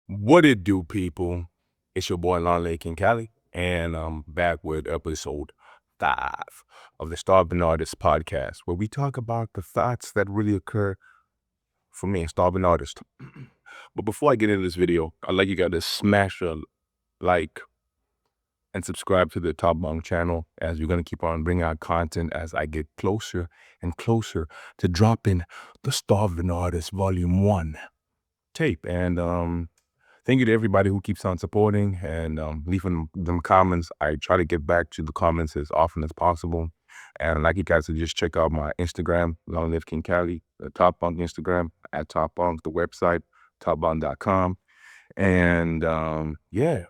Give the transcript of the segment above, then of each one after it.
What it do, people? It's your boy Lon Lake in Cali, and I'm back with episode 5 of the Starving Artist podcast, where we talk about the thoughts that really occur for me, a starving artist. But before I get into this video, I'd like you guys to smash a like and subscribe to the Top Bunk channel, as we're going to keep on bringing out content as I get closer and closer to dropping the Starving Artist Volume 1 tape. And thank you to everybody who keeps on supporting and leaving them comments. I try to get back to the comments as often as possible. And I'd like you guys to just check out my Instagram, Long Live King Cali, the Top Bunk Instagram, at Top Bunk, the website, topbunk.com. And yeah,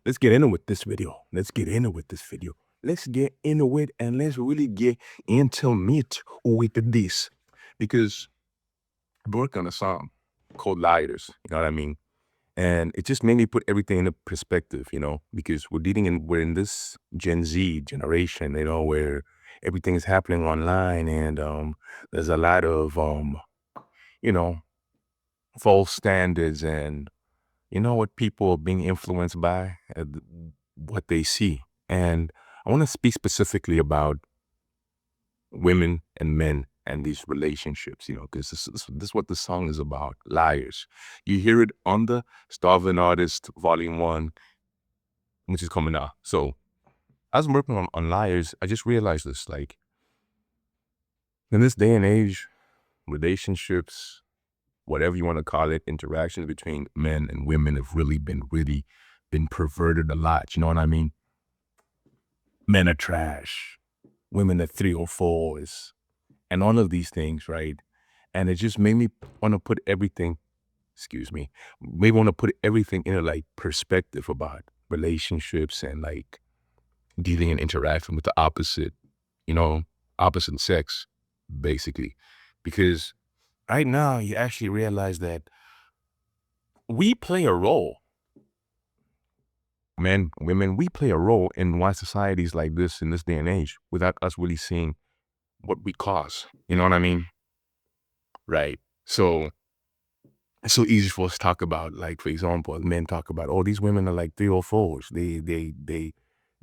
let's get into with this video. Let's get into with this video. Let's get into it and let's really get into meat with this. Because I worked on a song called Liars, you know what I mean? And it just made me put everything into perspective, because we're in this Gen Z generation, where everything is happening online and there's a lot of you know, false standards and what people are being influenced by, what they see. And I want to speak specifically about women and men and these relationships, because this is what the song is about, Liars. You hear it on the Starving Artist Volume 1, which is coming out. So as I'm working on Liars, I just realized this, like, in this day and age, relationships, whatever you want to call it, interactions between men and women have really been perverted a lot. You know what I mean? Men are trash. Women are 304s. And all of these things, right? And it just made me want to put everything, maybe want to put everything in like perspective about relationships and like dealing and interacting with the opposite sex, basically. Because right now you actually realize that we play a role. Men, women, we play a role in why societies like this in this day and age without us really seeing what we cause. You know what I mean? Right. So it's so easy for us to talk about, like, for example, men talk about, oh, these women are like 304s.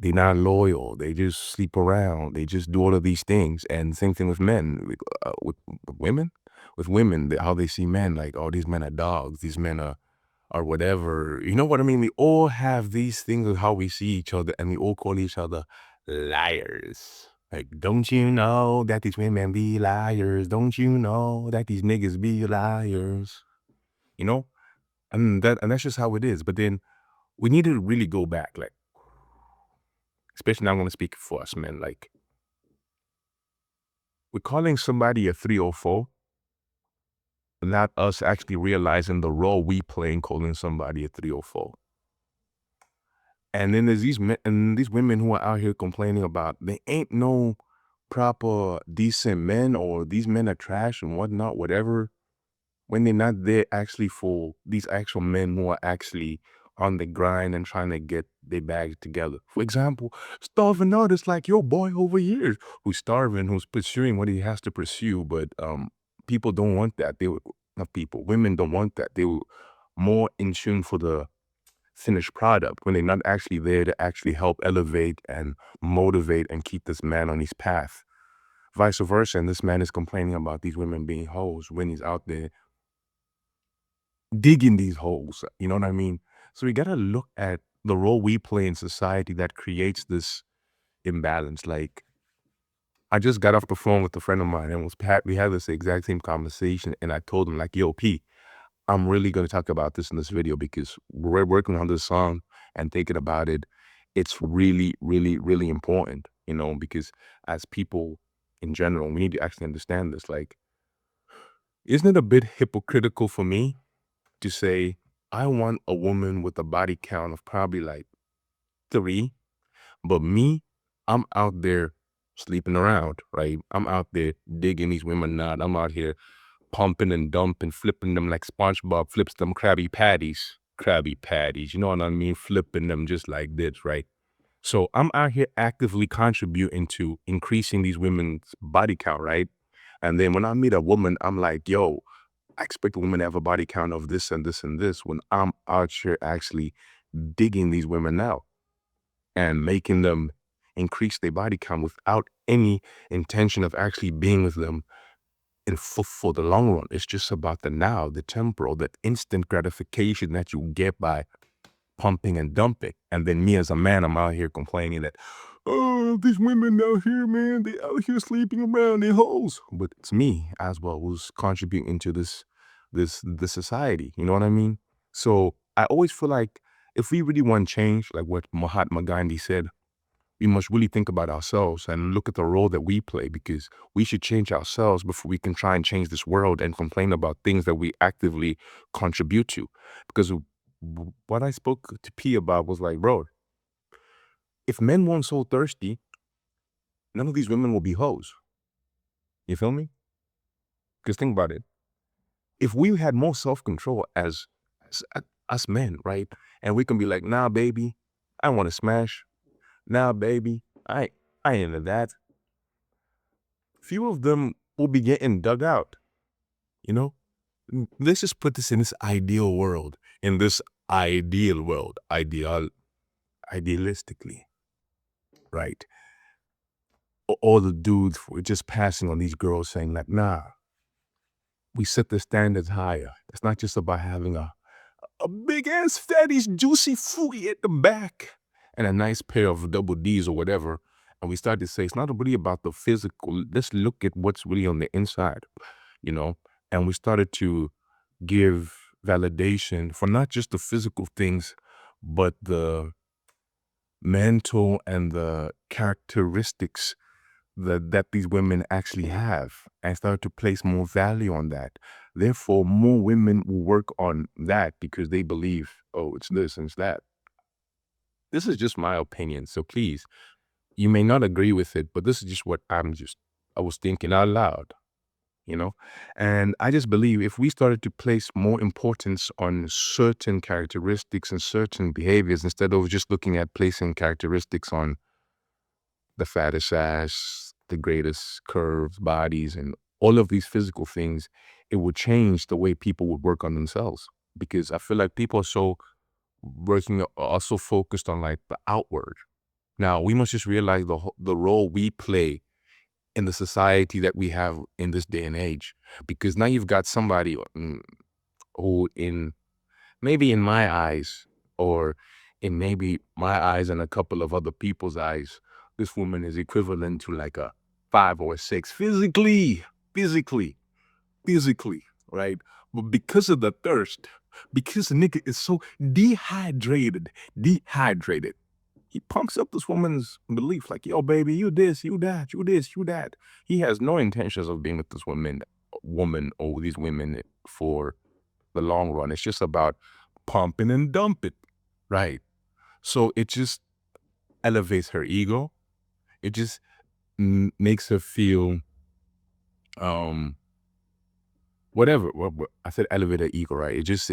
They're not loyal. They just sleep around. They just do all of these things. And same thing with men, with women. With women, how they see men, like, oh, these men are dogs. These men are whatever. You know what I mean? We all have these things of how we see each other, and we all call each other liars. Like, don't you know that these women be liars? Don't you know that these niggas be liars? You know? And that's just how it is. But then we need to really go back, like, especially now I'm gonna speak for us, men. Like, we're calling somebody a 304, not us actually realizing the role we play in calling somebody a 304. And then there's these men and these women who are out here complaining about they ain't no proper decent men, or these men are trash and whatnot, whatever, when they're not there actually for these actual men who are actually on the grind and trying to get their bags together. For example, starving artists like your boy over here, who's starving, who's pursuing what he has to pursue, but people don't want that. Not people, women don't want that. They were more in tune for the finished product when they're not actually there to actually help elevate and motivate and keep this man on his path. Vice versa, and this man is complaining about these women being hoes when he's out there digging these holes, you know what I mean? So we gotta look at the role we play in society that creates this imbalance. Like, I just got off the phone with a friend of mine and we had this exact same conversation, and I told him, like, yo, P, I'm really gonna talk about this in this video because we're working on this song and thinking about it. It's really, really, really important, because as people in general, we need to actually understand this. Like, isn't it a bit hypocritical for me to say, I want a woman with a body count of probably like 3, but me, I'm out there sleeping around, right? I'm out there digging these women out. I'm out here pumping and dumping, flipping them like SpongeBob flips them Krabby Patties. Krabby Patties, you know what I mean? Flipping them just like this, right? So I'm out here actively contributing to increasing these women's body count, right? And then when I meet a woman, I'm like, yo, I expect a woman to have a body count of this and this and this when I'm out here actually digging these women out and making them increase their body count without any intention of actually being with them for the long run. It's just about the now, the temporal, the instant gratification that you get by pumping and dumping. And then me as a man, I'm out here complaining that, oh, these women out here, man, they out here sleeping around, they hoes. But it's me as well who's contributing to this society. You know what I mean? So I always feel like if we really want change, like what Mahatma Gandhi said, we must really think about ourselves and look at the role that we play, because we should change ourselves before we can try and change this world and complain about things that we actively contribute to. Because what I spoke to P about was like, bro, if men weren't so thirsty, none of these women will be hoes. You feel me? Because think about it. If we had more self-control as us men, right? And we can be like, nah, baby, I want to smash. Nah, baby, I ain't into that. Few of them will be getting dug out, you know? Let's just put this in this ideal world, idealistically, right? All the dudes were just passing on these girls saying like, nah, we set the standards higher. It's not just about having a big ass fatty juicy fruity at the back and a nice pair of double D's or whatever. And we started to say, it's not really about the physical. Let's look at what's really on the inside, you know? And we started to give validation for not just the physical things, but the mental and the characteristics that these women actually have, and started to place more value on that. Therefore, more women will work on that because they believe, oh, it's this and it's that. This is just my opinion. So please, you may not agree with it, but this is just what I was thinking out loud, you know? And I just believe if we started to place more importance on certain characteristics and certain behaviors, instead of just looking at placing characteristics on the fattest ass, the greatest curves, bodies, and all of these physical things, it would change the way people would work on themselves. Because I feel like people are so focused on like the outward. Now, we must just realize the role we play in the society that we have in this day and age. Because now you've got somebody who maybe in my eyes, or in maybe my eyes and a couple of other people's eyes, this woman is equivalent to like a 5 or a 6 physically, right? But because of the thirst, because the nigga is so dehydrated, he punks up this woman's belief like, yo, baby, you this, you that, you this, you that. He has no intentions of being with this woman or these women for the long run. It's just about pumping and dumping, right? So it just elevates her ego. It just makes her feel, whatever. I said elevate her ego, right? It just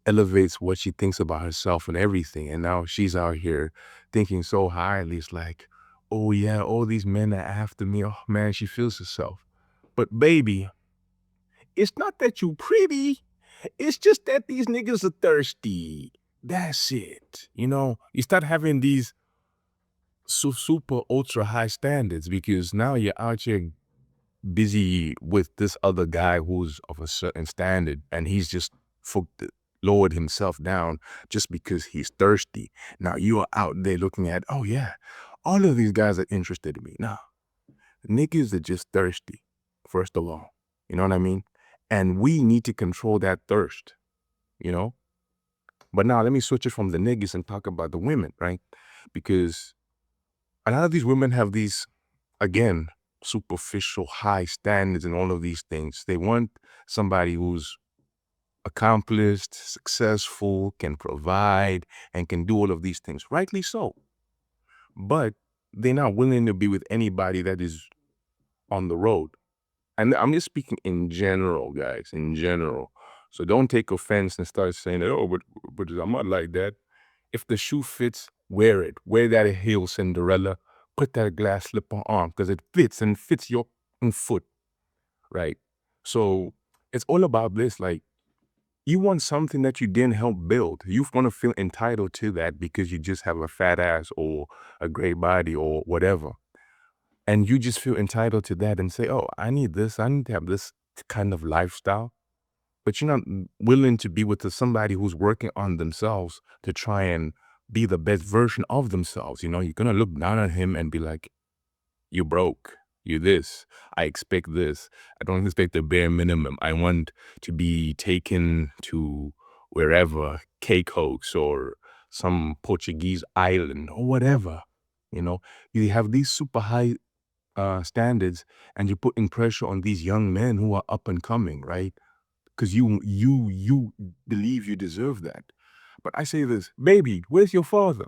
elevates what she thinks about herself and everything. And now she's out here thinking so highly. It's like, oh yeah, all these men are after me. Oh man, she feels herself. But baby, it's not that you pretty. It's just that these niggas are thirsty. That's it. You know, you start having these super ultra high standards because now you're out here busy with this other guy who's of a certain standard, and he's just lowered himself down just because he's thirsty. Now you are out there looking at, oh yeah, all of these guys are interested in me. Now, niggas are just thirsty, first of all. You know what I mean? And we need to control that thirst, you know? But now let me switch it from the niggas and talk about the women, right? Because a lot of these women have these, again, superficial high standards and all of these things. They want somebody who's accomplished, successful, can provide, and can do all of these things. Rightly so. But they're not willing to be with anybody that is on the road. And I'm just speaking in general, guys, in general. So don't take offense and start saying that, oh, but I'm not like that. If the shoe fits, wear it. Wear that heel, Cinderella. Put that glass slip on arm because it fits and fits your foot, right? So It's all about this. Like, you want something that you didn't help build. You want to feel entitled to that because you just have a fat ass or a great body or whatever. And you just feel entitled to that and say, oh, I need this. I need to have this kind of lifestyle. But you're not willing to be with somebody who's working on themselves to try and be the best version of themselves. You're going to look down on him and be like, you broke. You this. I expect this. I don't expect the bare minimum. I want to be taken to wherever, Caicos or some Portuguese island or whatever. You have these super high standards, and you're putting pressure on these young men who are up and coming, right? Because you believe you deserve that. But I say this, baby, where's your father?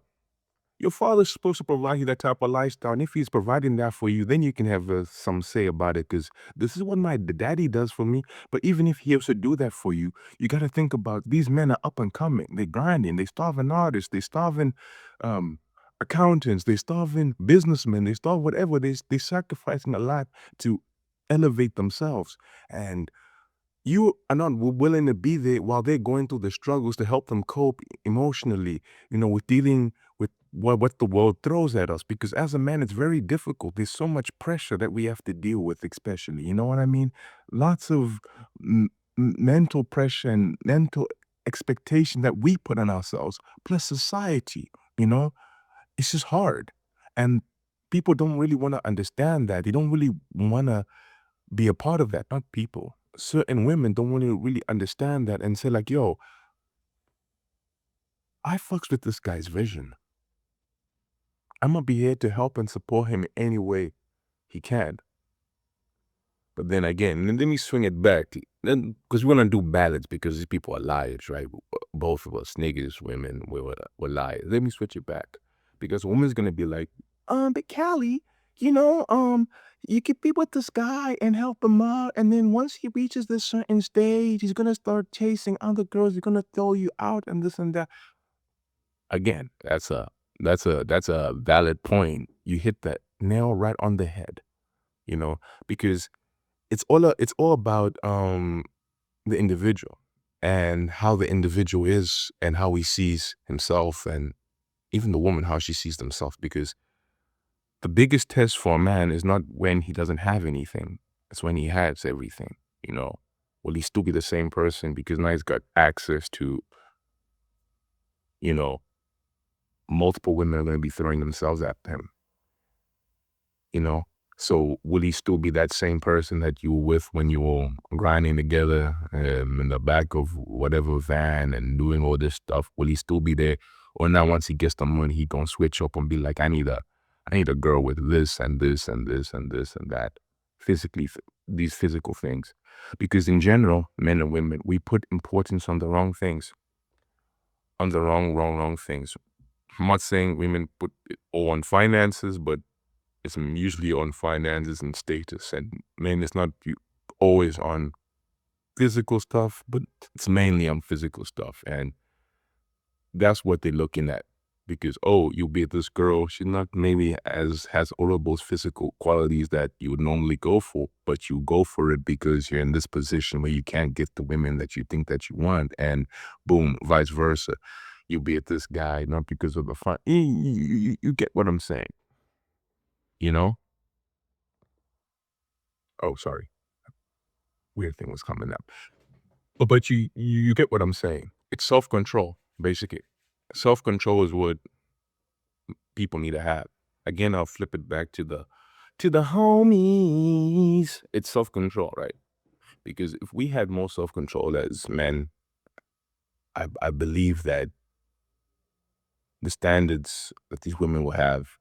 Your father's supposed to provide you that type of lifestyle, and if he's providing that for you, then you can have some say about it, because this is what my daddy does for me. But even if he has to do that for you, you got to think about these men are up and coming. They're grinding. They starving artists. They starving um, accountants. They starving businessmen. They starve whatever. They sacrificing a lot to elevate themselves. And you are not willing to be there while they're going through the struggles to help them cope emotionally, with dealing with what the world throws at us. Because as a man, it's very difficult. There's so much pressure that we have to deal with, especially. You know what I mean? Lots of mental pressure and mental expectation that we put on ourselves, plus society, you know? It's just hard. And people don't really want to understand that. They don't really want to be a part of that, not people. Certain women don't want to really understand that and say like, yo, I fucks with this guy's vision. I'm gonna be here to help and support him any way he can. But then again, let me swing it back. Then, because we want to do balance, because these people are liars, right? Both of us, niggas, women, we're liars. Let me switch it back. Because a woman's going to be like, but Callie, you could be with this guy and help him out. And then once he reaches this certain stage, he's going to start chasing other girls. He's going to throw you out and this and that. Again, that's a valid point. You hit that nail right on the head, because it's all about the individual and how the individual is and how he sees himself, and even the woman how she sees themselves. Because the biggest test for a man is not when he doesn't have anything, it's when he has everything. Will he still be the same person because now he's got access to, you know multiple women are going to be throwing themselves at him, you know? So will he still be that same person that you were with when you were grinding together in the back of whatever van and doing all this stuff? Will he still be there? Or now once he gets the money, he gonna switch up and be like, I need a girl with this and this and this and this and that. Physically, these physical things. Because in general, men and women, we put importance on the wrong things. On the wrong things. I'm not saying women put it all on finances, but it's usually on finances and status. And men, it's not always on physical stuff, but it's mainly on physical stuff. And that's what they're looking at. Because, oh, you'll be this girl, she's not maybe has all of those physical qualities that you would normally go for, but you go for it because you're in this position where you can't get the women that you think that you want. And boom, vice versa. You'll be at this guy, not because of the fun. You get what I'm saying, you know? Oh, sorry. Weird thing was coming up. But you get what I'm saying. It's self-control, basically. Self-control is what people need to have. Again, I'll flip it back to the homies. It's self-control, right? Because if we had more self-control as men, I believe that the standards that these women will have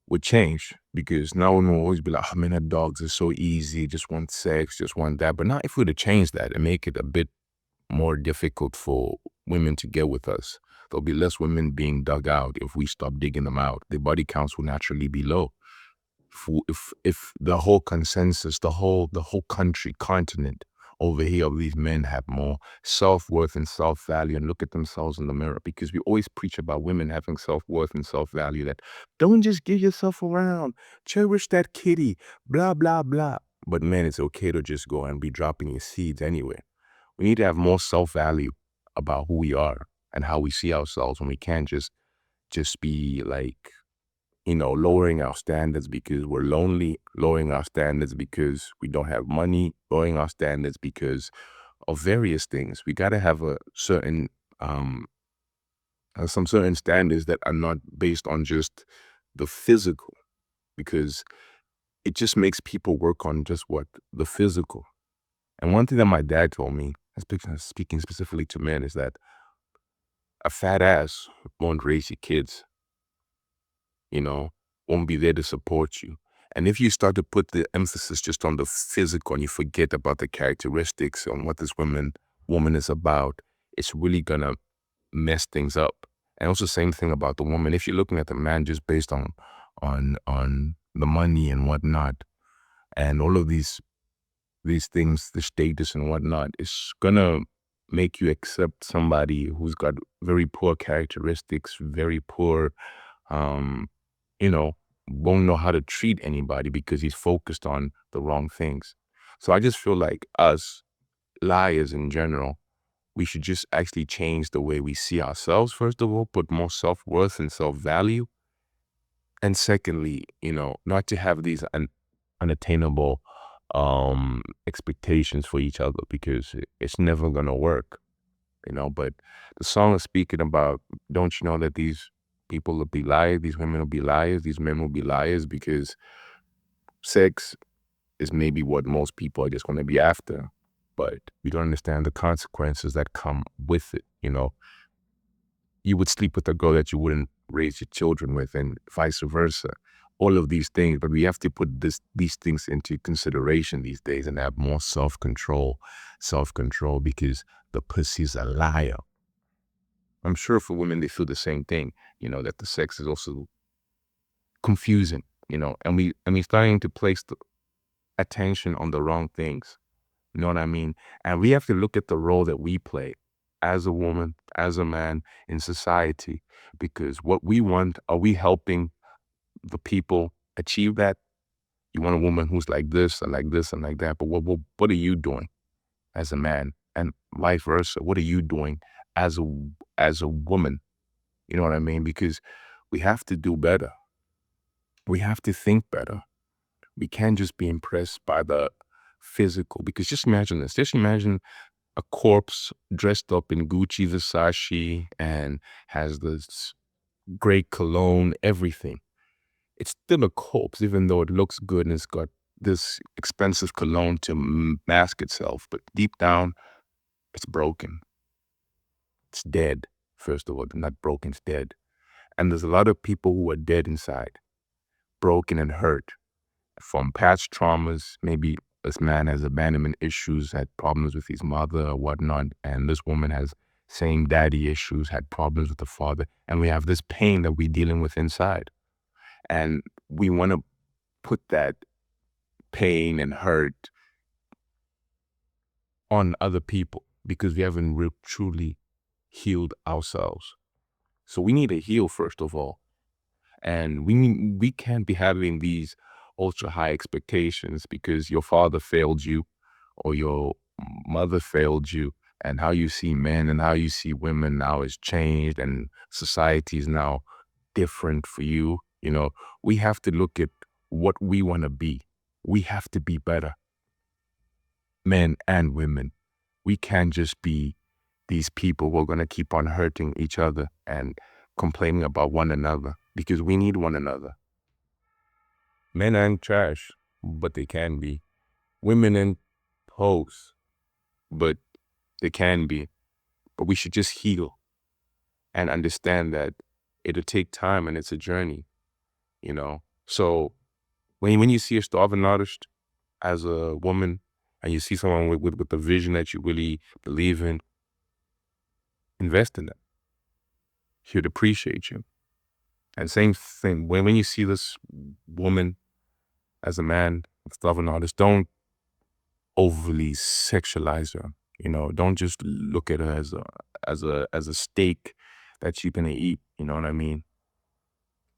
would change. Because now women will always be like, oh man, that dogs are so easy, just want sex, just want that. But now if we were to change that and make it a bit more difficult for women to get with us, there'll be less women being dug out if we stop digging them out. Their body counts will naturally be low. If the whole consensus, the whole country, continent over here of these men have more self-worth and self-value and look at themselves in the mirror, because we always preach about women having self-worth and self-value, that don't just give yourself around, cherish that kitty, blah, blah, blah. But man, it's okay to just go and be dropping your seeds anywhere. We need to have more self-value about who we are and how we see ourselves, when we can't just be like, lowering our standards because we're lonely, lowering our standards because we don't have money, lowering our standards because of various things. We got to have um, some certain standards that are not based on just the physical, because it just makes people work on just what the physical. And one thing that my dad told me, speaking specifically to men, is that a fat ass won't raise your kids, you know, won't be there to support you. And if you start to put the emphasis just on the physical and you forget about the characteristics on what this woman is about, it's really gonna mess things up. And also same thing about the woman. If you're looking at the man just based on the money and whatnot, and all of these things, the status and whatnot, it's gonna make you accept somebody who's got very poor characteristics, very poor, um, you know, won't know how to treat anybody because he's focused on the wrong things. So I just feel like us liars in general, we should just actually change the way we see ourselves, first of all, put more self-worth and self-value. And secondly, not to have these unattainable expectations for each other, because it's never gonna work. But the song is speaking about, don't you know that these people will be liars, these women will be liars, these men will be liars, because sex is maybe what most people are just gonna be after, but we don't understand the consequences that come with it. You would sleep with a girl that you wouldn't raise your children with, and vice versa. All of these things, but we have to put these things into consideration these days and have more self-control, because the pussy's a liar. I'm sure for women, they feel the same thing, that the sex is also confusing, and we starting to place the attention on the wrong things. You know what I mean? And we have to look at the role that we play as a woman, as a man in society, because what we want, are we helping the people achieve that? You want a woman who's like this and like this and like that, but what are you doing as a man? And vice versa, what are you doing as a woman? You know what I mean? Because we have to do better. We have to think better. We can't just be impressed by the physical, because just imagine this. Just imagine a corpse dressed up in Gucci, Versace, and has this great cologne, everything. It's still a corpse, even though it looks good and it's got this expensive cologne to mask itself. But deep down, it's broken. It's dead, first of all. Not broken, it's dead. And there's a lot of people who are dead inside, broken and hurt from past traumas. Maybe this man has abandonment issues, had problems with his mother or whatnot, and this woman has same daddy issues, had problems with the father, and we have this pain that we're dealing with inside. And we want to put that pain and hurt on other people because we haven't truly healed ourselves. So we need to heal, first of all. And we can't be having these ultra high expectations because your father failed you or your mother failed you, and how you see men and how you see women now has changed, and society is now different for you. We have to look at what we want to be. We have to be better, men and women. We can't just be these people who are going to keep on hurting each other and complaining about one another, because we need one another. Men ain't trash, but they can be. Women ain't hoes, but they can be. But we should just heal and understand that it'll take time and it's a journey. So when you see a starving artist as a woman, and you see someone with the vision that you really believe in, invest in them. He'd appreciate you. And same thing, when you see this woman as a man, a starving artist, don't overly sexualize her. Don't just look at her as a steak that you're gonna eat. You know what I mean?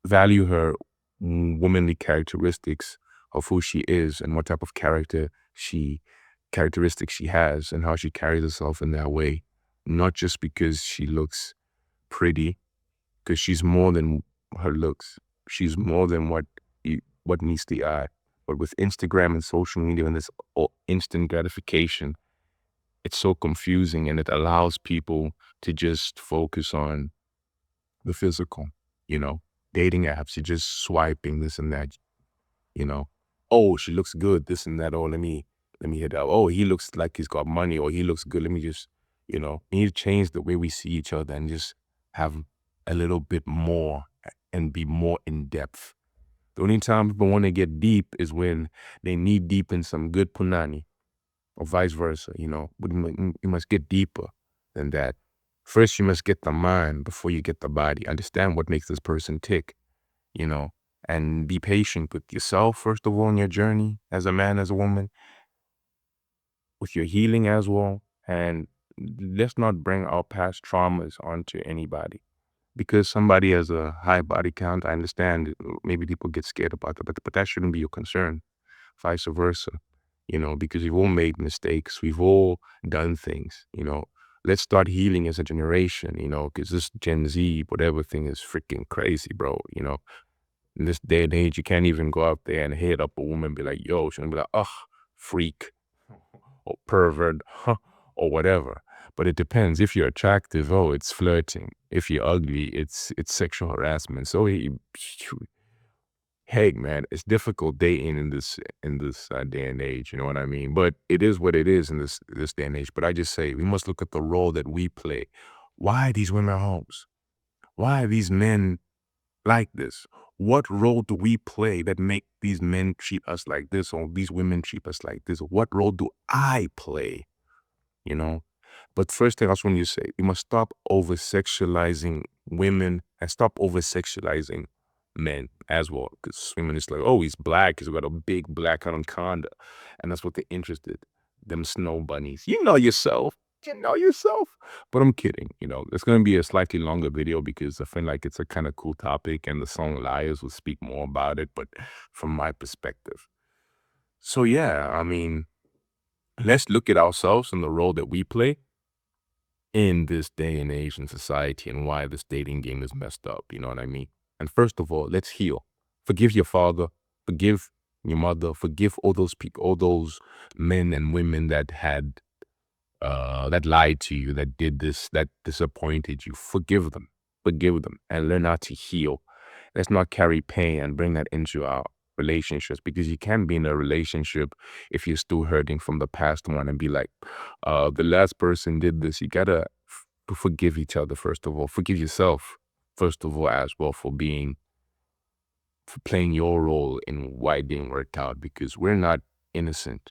Value her womanly characteristics, of who she is and what type of characteristics she has and how she carries herself in that way. Not just because she looks pretty, because she's more than her looks. She's more than what meets the eye. But with Instagram and social media and this instant gratification, it's so confusing, and it allows people to just focus on the physical, you know, dating apps. You're just swiping this and that, you know. Oh, she looks good, this and that. Oh, let me hit up. Oh, he looks like he's got money, or he looks good. Let me just, we need to change the way we see each other and just have a little bit more and be more in depth. The only time people want to get deep is when they need deep in some good punani, or vice versa, But you must get deeper than that. First, you must get the mind before you get the body. Understand what makes this person tick, and be patient with yourself, first of all, in your journey as a man, as a woman, with your healing as well. And let's not bring our past traumas onto anybody. Because somebody has a high body count, I understand maybe people get scared about that, but that shouldn't be your concern. Vice versa, because we've all made mistakes. We've all done things, Let's start healing as a generation, because this Gen Z, whatever thing is freaking crazy, bro, In this day and age, you can't even go out there and hit up a woman and be like, yo, she'll be like, ugh, freak, or pervert, huh, or whatever. But it depends. If you're attractive, oh, it's flirting. If you're ugly, it's sexual harassment. So hey, man, it's difficult dating in this day and age. You know what I mean? But it is what it is in this day and age. But I just say we must look at the role that we play. Why are these women homes? Why are these men like this? What role do we play that make these men treat us like this, or these women treat us like this? What role do I play? You know? But first thing I just want you to say, we must stop over-sexualizing women and stop over-sexualizing men as well. Because women is like, oh, he's black, he's got a big black anaconda. And that's what they're interested. Them snow bunnies. You know yourself. You know yourself. But I'm kidding. It's going to be a slightly longer video because I feel like it's a kind of cool topic, and the song Liars will speak more about it, but from my perspective. So yeah, I mean, let's look at ourselves and the role that we play in this day and age in society, and why this dating game is messed up. You know what I mean? And first of all, let's heal. Forgive your father, forgive your mother, forgive all those people, all those men and women that that lied to you, that did this, that disappointed you. Forgive them, and learn how to heal. Let's not carry pain and bring that into our relationships, because you can be in a relationship if you're still hurting from the past one and be like, the last person did this. You gotta forgive each other, first of all. Forgive yourself, first of all, as well, for playing your role in why it didn't work out, because we're not innocent.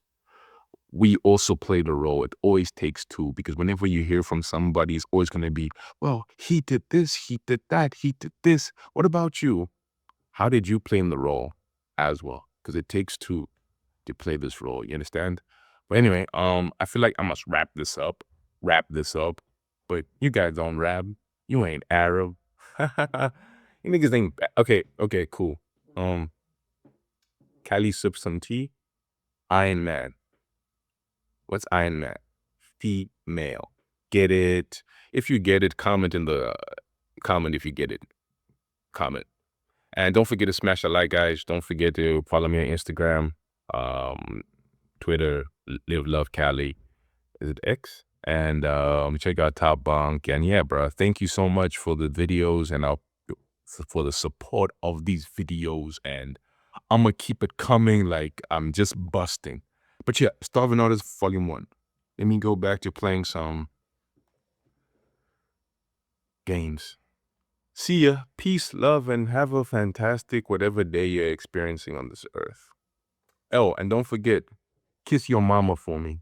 We also play the role. It always takes two, because whenever you hear from somebody, it's always going to be, well, he did this, he did that, he did this. What about you? How did you play in the role as well? Because it takes two to play this role. You understand? But anyway, I feel like I must wrap this up. But you guys don't rap. You ain't Arab. You niggas ain't okay, cool. Cali sip some tea. Iron Man. What's Iron Man? Female. Get it? If you get it, comment in the comment if you get it. Comment. And don't forget to smash the like, guys. Don't forget to follow me on Instagram, Twitter, Live Love Cali. Is it X? And check out Top Bunk. And yeah, bro, thank you so much for the videos and for the support of these videos. And I'm gonna keep it coming. Like, I'm just busting. But yeah, Starving Artist Volume 1. Let me go back to playing some games. See ya. Peace, love, and have a fantastic whatever day you're experiencing on this earth. Oh, and don't forget, kiss your mama for me.